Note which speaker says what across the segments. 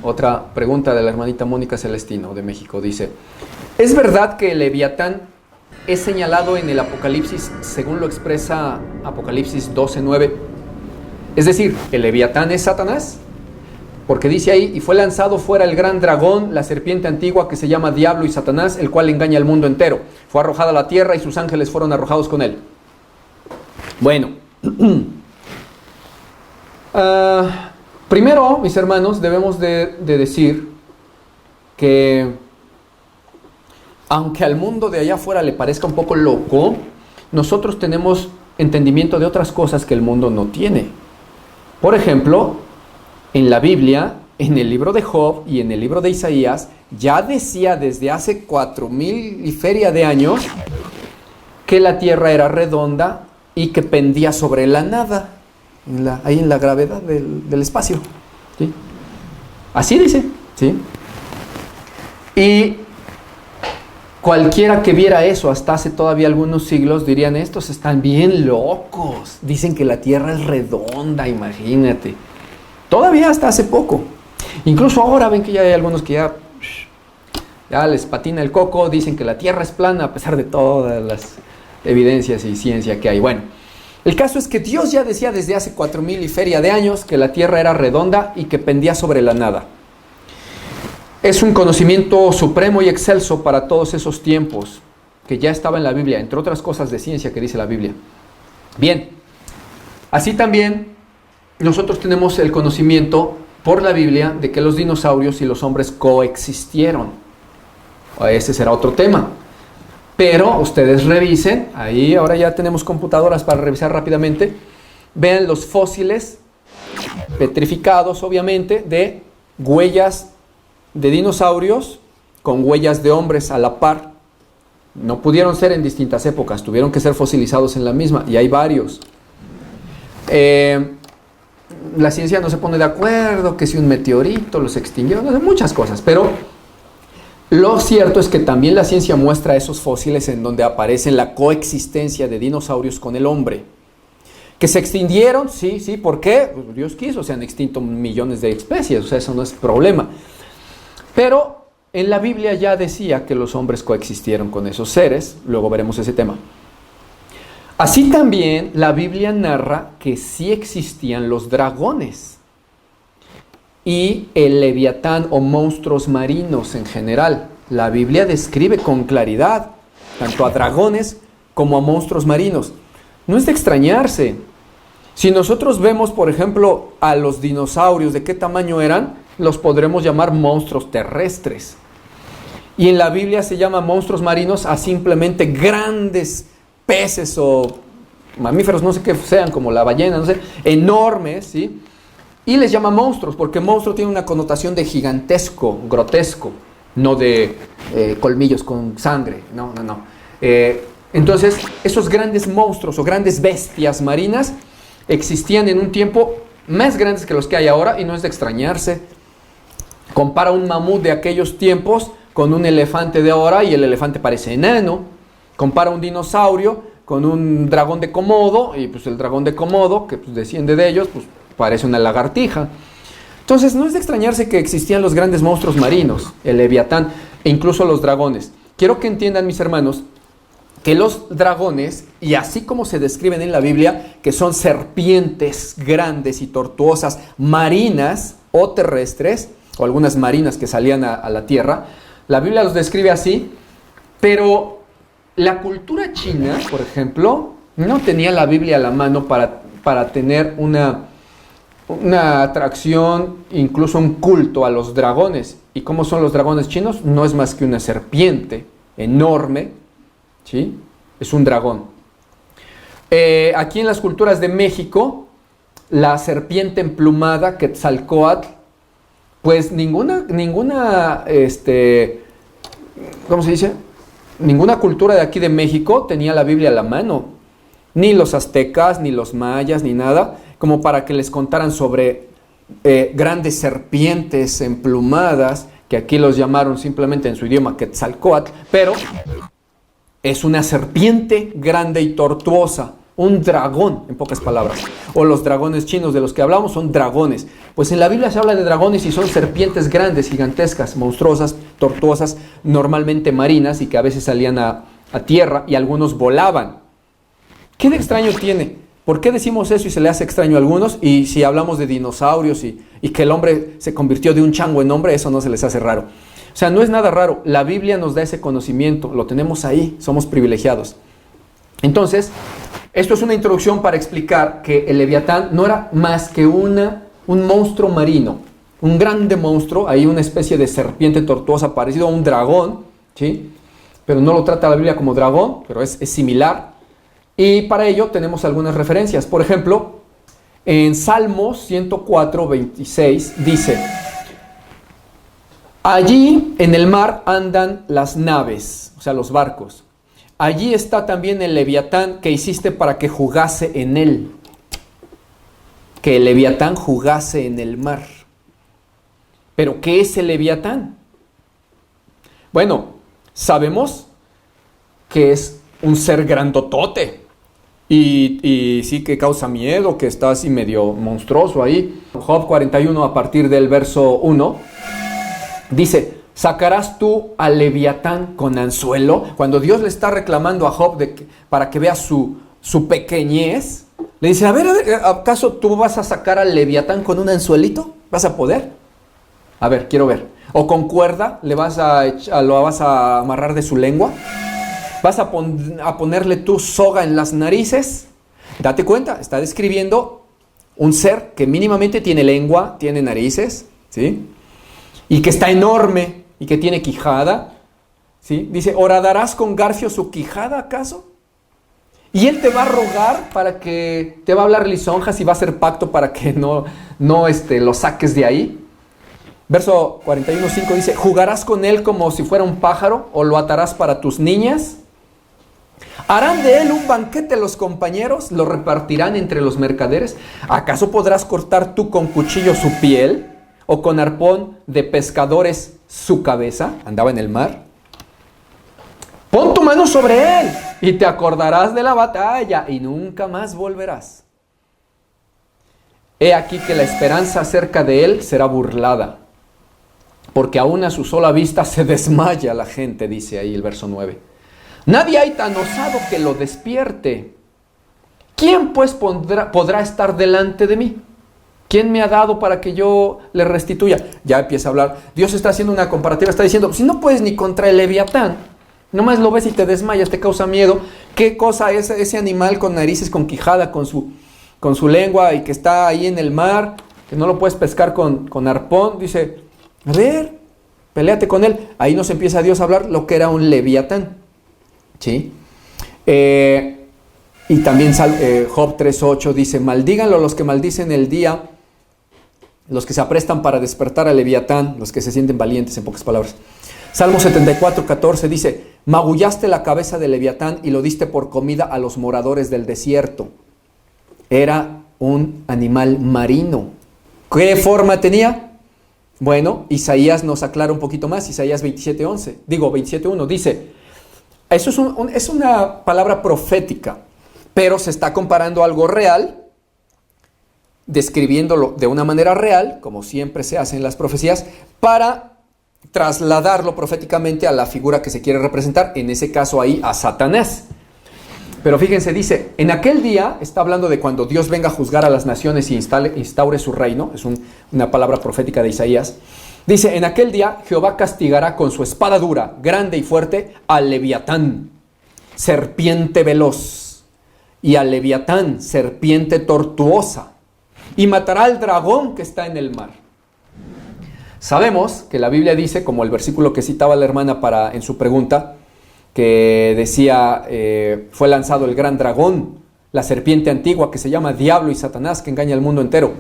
Speaker 1: Otra pregunta de la hermanita Mónica Celestino de México. Dice, ¿es verdad que el Leviatán es señalado en el Apocalipsis según lo expresa Apocalipsis 12:9? Es decir, ¿el Leviatán es Satanás? Porque dice ahí, y fue lanzado fuera el gran dragón, la serpiente antigua que se llama Diablo y Satanás, el cual engaña al mundo entero. Fue arrojado a la tierra y sus ángeles fueron arrojados con él. Bueno, primero, mis hermanos, debemos de decir que aunque al mundo de allá afuera le parezca un poco loco, nosotros tenemos entendimiento de otras cosas que el mundo no tiene. Por ejemplo, en la Biblia, en el libro de Job y en el libro de Isaías, ya decía desde hace 4000 y feria de años que la tierra era redonda y que pendía sobre la nada, ahí en la gravedad del espacio, ¿sí? Así dice, ¿sí? Y cualquiera que viera eso hasta hace todavía algunos siglos dirían, estos están bien locos, dicen que la tierra es redonda, imagínate. Todavía hasta hace poco. Incluso ahora ven que ya hay algunos que ya les patina el coco, dicen que la tierra es plana a pesar de todas las evidencias y ciencia que hay. Bueno, el caso es que Dios ya decía desde hace 4000 y feria de años que la tierra era redonda y que pendía sobre la nada. Es un conocimiento supremo y excelso para todos esos tiempos que ya estaba en la Biblia, entre otras cosas de ciencia que dice la Biblia. Bien, así también nosotros tenemos el conocimiento por la Biblia de que los dinosaurios y los hombres coexistieron. Ese será otro tema. Pero ustedes revisen, ahí ahora ya tenemos computadoras para revisar rápidamente. Vean los fósiles petrificados, obviamente, de huellas de dinosaurios con huellas de hombres a la par. No pudieron ser en distintas épocas, tuvieron que ser fosilizados en la misma, y hay varios. La ciencia no se pone de acuerdo, que si un meteorito los extinguió, no sé, muchas cosas, pero lo cierto es que también la ciencia muestra esos fósiles en donde aparece la coexistencia de dinosaurios con el hombre. ¿Que se extinguieron? Sí, ¿por qué? Pues Dios quiso, se han extinto millones de especies, o sea, eso no es problema. Pero en la Biblia ya decía que los hombres coexistieron con esos seres, luego veremos ese tema. Así también la Biblia narra que sí existían los dragones y el leviatán o monstruos marinos en general. La Biblia describe con claridad tanto a dragones como a monstruos marinos. No es de extrañarse. Si nosotros vemos, por ejemplo, a los dinosaurios, ¿de qué tamaño eran? Los podremos llamar monstruos terrestres. Y en la Biblia se llama monstruos marinos a simplemente grandes peces o mamíferos, no sé qué sean, como la ballena, no sé, enormes, ¿sí? Y les llama monstruos, porque monstruo tiene una connotación de gigantesco, grotesco, no de colmillos con sangre, no. Entonces, esos grandes monstruos o grandes bestias marinas existían en un tiempo más grandes que los que hay ahora, y no es de extrañarse. Compara un mamut de aquellos tiempos con un elefante de ahora y el elefante parece enano. Compara un dinosaurio con un dragón de Komodo y pues el dragón de Komodo, que pues desciende de ellos, pues parece una lagartija. Entonces no es de extrañarse que existían los grandes monstruos marinos, el leviatán e incluso los dragones. Quiero que entiendan, mis hermanos, que los dragones, y así como se describen en la Biblia, que son serpientes grandes y tortuosas, marinas o terrestres, o algunas marinas que salían a la tierra, la Biblia los describe así, pero la cultura china, por ejemplo, no tenía la Biblia a la mano para tener una atracción, incluso un culto a los dragones. ¿Y cómo son los dragones chinos? No es más que una serpiente enorme, ¿sí? Es un dragón. Aquí en las culturas de México, la serpiente emplumada, Quetzalcóatl, pues ninguna, ¿cómo se dice? Ninguna cultura de aquí de México tenía la Biblia a la mano. Ni los aztecas, ni los mayas, ni nada, como para que les contaran sobre grandes serpientes emplumadas, que aquí los llamaron simplemente en su idioma Quetzalcóatl, pero es una serpiente grande y tortuosa, un dragón, en pocas palabras. O los dragones chinos de los que hablamos son dragones. Pues en la Biblia se habla de dragones y son serpientes grandes, gigantescas, monstruosas, tortuosas, normalmente marinas y que a veces salían a tierra y algunos volaban. ¿Qué de extraño tiene? ¿Por qué decimos eso y se le hace extraño a algunos? Y si hablamos de dinosaurios y que el hombre se convirtió de un chango en hombre, eso no se les hace raro. O sea, no es nada raro. La Biblia nos da ese conocimiento, lo tenemos ahí, somos privilegiados. Entonces, esto es una introducción para explicar que el Leviatán no era más que un monstruo marino, un grande monstruo, ahí una especie de serpiente tortuosa parecido a un dragón, ¿sí? Pero no lo trata la Biblia como dragón, pero es similar. Y para ello tenemos algunas referencias. Por ejemplo, en Salmos 104, 26 dice: allí en el mar andan las naves, o sea, los barcos. Allí está también el Leviatán que hiciste para que jugase en él. Que el Leviatán jugase en el mar. ¿Pero qué es el Leviatán? Bueno, sabemos que es un ser grandotote. Y sí que causa miedo, que está así medio monstruoso ahí. Job 41 a partir del verso 1 dice: ¿sacarás tú al Leviatán con anzuelo? Cuando Dios le está reclamando a Job para que vea su pequeñez, le dice: a ver, ¿acaso tú vas a sacar al Leviatán con un anzuelito? ¿Vas a poder? A ver, quiero ver. ¿O con cuerda lo vas a amarrar de su lengua? ¿Vas a ponerle tu soga en las narices? Date cuenta, está describiendo un ser que mínimamente tiene lengua, tiene narices, ¿sí? Y que está enorme y que tiene quijada, ¿sí? Dice: ¿horadarás con garfio su quijada acaso? Y él te va a rogar para que, te va a hablar lisonjas y va a hacer pacto para que no lo saques de ahí. Verso 41:5 dice: ¿jugarás con él como si fuera un pájaro o lo atarás para tus niñas? ¿Harán de él un banquete los compañeros? ¿Lo repartirán entre los mercaderes? ¿Acaso podrás cortar tú con cuchillo su piel? ¿O con arpón de pescadores su cabeza? Andaba en el mar. Pon tu mano sobre él y te acordarás de la batalla y nunca más volverás. He aquí que la esperanza acerca de él será burlada, porque aún a su sola vista se desmaya la gente, dice ahí el verso 9. Nadie hay tan osado que lo despierte. ¿Quién pues podrá estar delante de mí? ¿Quién me ha dado para que yo le restituya? Ya empieza a hablar. Dios está haciendo una comparativa, está diciendo: si no puedes ni contra el Leviatán, nomás lo ves y te desmayas, te causa miedo. ¿Qué cosa es ese animal con narices, con quijada, con su lengua y que está ahí en el mar, que no lo puedes pescar con arpón? Dice: a ver, peléate con él. Ahí nos empieza Dios a hablar lo que era un Leviatán, ¿sí? Y también Job 3:8 dice: maldíganlo los que maldicen el día, los que se aprestan para despertar al Leviatán, los que se sienten valientes, en pocas palabras. Salmo 74:14 dice: magullaste la cabeza del Leviatán y lo diste por comida a los moradores del desierto. Era un animal marino. ¿Qué forma tenía? Bueno, Isaías nos aclara un poquito más. Isaías 27:1 dice: eso es una palabra profética, pero se está comparando algo real, describiéndolo de una manera real, como siempre se hace en las profecías, para trasladarlo proféticamente a la figura que se quiere representar, en ese caso ahí a Satanás. Pero fíjense, dice: en aquel día, está hablando de cuando Dios venga a juzgar a las naciones y instaure su reino, es una palabra profética de Isaías. Dice: en aquel día Jehová castigará con su espada dura, grande y fuerte, al Leviatán, serpiente veloz, y al Leviatán, serpiente tortuosa, y matará al dragón que está en el mar. Sabemos que la Biblia dice, como el versículo que citaba la hermana en su pregunta, que decía: fue lanzado el gran dragón, la serpiente antigua que se llama Diablo y Satanás, que engaña al mundo entero.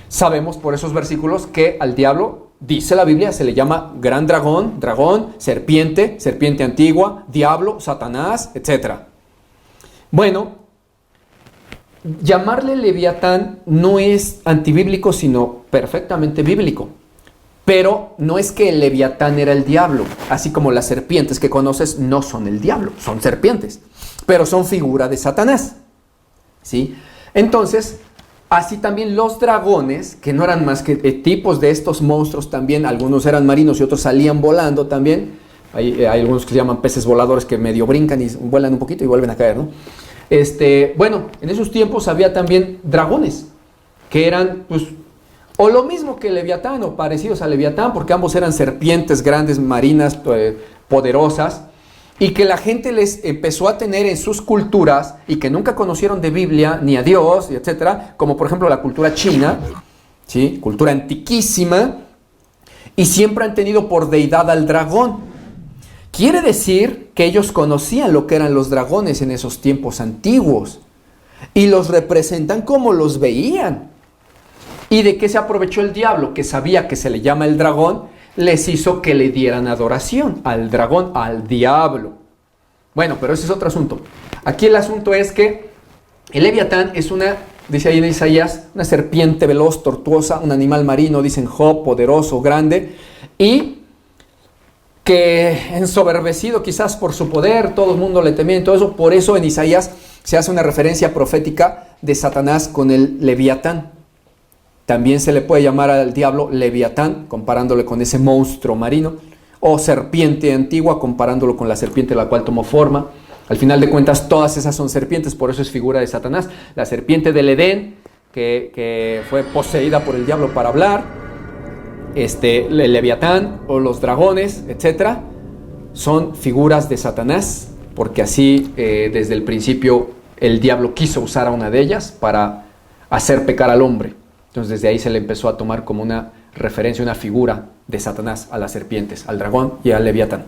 Speaker 1: Sabemos por esos versículos que al diablo, dice la Biblia, se le llama gran dragón, serpiente antigua, diablo, Satanás, etc. Bueno, llamarle Leviatán no es antibíblico, sino perfectamente bíblico. Pero no es que el Leviatán era el diablo, así como las serpientes que conoces no son el diablo, son serpientes, pero son figura de Satanás. ¿sí? Entonces, así también los dragones, que no eran más que tipos de estos monstruos también, algunos eran marinos y otros salían volando también. Hay algunos que se llaman peces voladores que medio brincan y vuelan un poquito y vuelven a caer, ¿no? Bueno, en esos tiempos había también dragones, que eran, pues, o lo mismo que Leviatán, o parecidos a Leviatán, porque ambos eran serpientes grandes, marinas, poderosas, y que la gente les empezó a tener en sus culturas, y que nunca conocieron de Biblia, ni a Dios, etcétera, como por ejemplo la cultura china, ¿sí? Cultura antiquísima, y siempre han tenido por deidad al dragón. Quiere decir que ellos conocían lo que eran los dragones en esos tiempos antiguos y los representan como los veían. ¿Y de qué se aprovechó el diablo? Que sabía que se le llama el dragón, les hizo que le dieran adoración al dragón, al diablo. Bueno, pero ese es otro asunto. Aquí el asunto es que el Leviatán es una, dice ahí en Isaías, una serpiente veloz, tortuosa, un animal marino, dicen Job, poderoso, grande, y que ensoberbecido quizás por su poder, todo el mundo le temía y todo eso. Por eso en Isaías se hace una referencia profética de Satanás con el Leviatán. También se le puede llamar al diablo Leviatán, comparándole con ese monstruo marino, o serpiente antigua, comparándolo con la serpiente la cual tomó forma. Al final de cuentas, todas esas son serpientes, por eso es figura de Satanás. La serpiente del Edén, que fue poseída por el diablo para hablar, el Leviatán o los dragones, etcétera, son figuras de Satanás, porque así desde el principio el diablo quiso usar a una de ellas para hacer pecar al hombre. Entonces desde ahí se le empezó a tomar como una referencia, una figura de Satanás a las serpientes, al dragón y al Leviatán.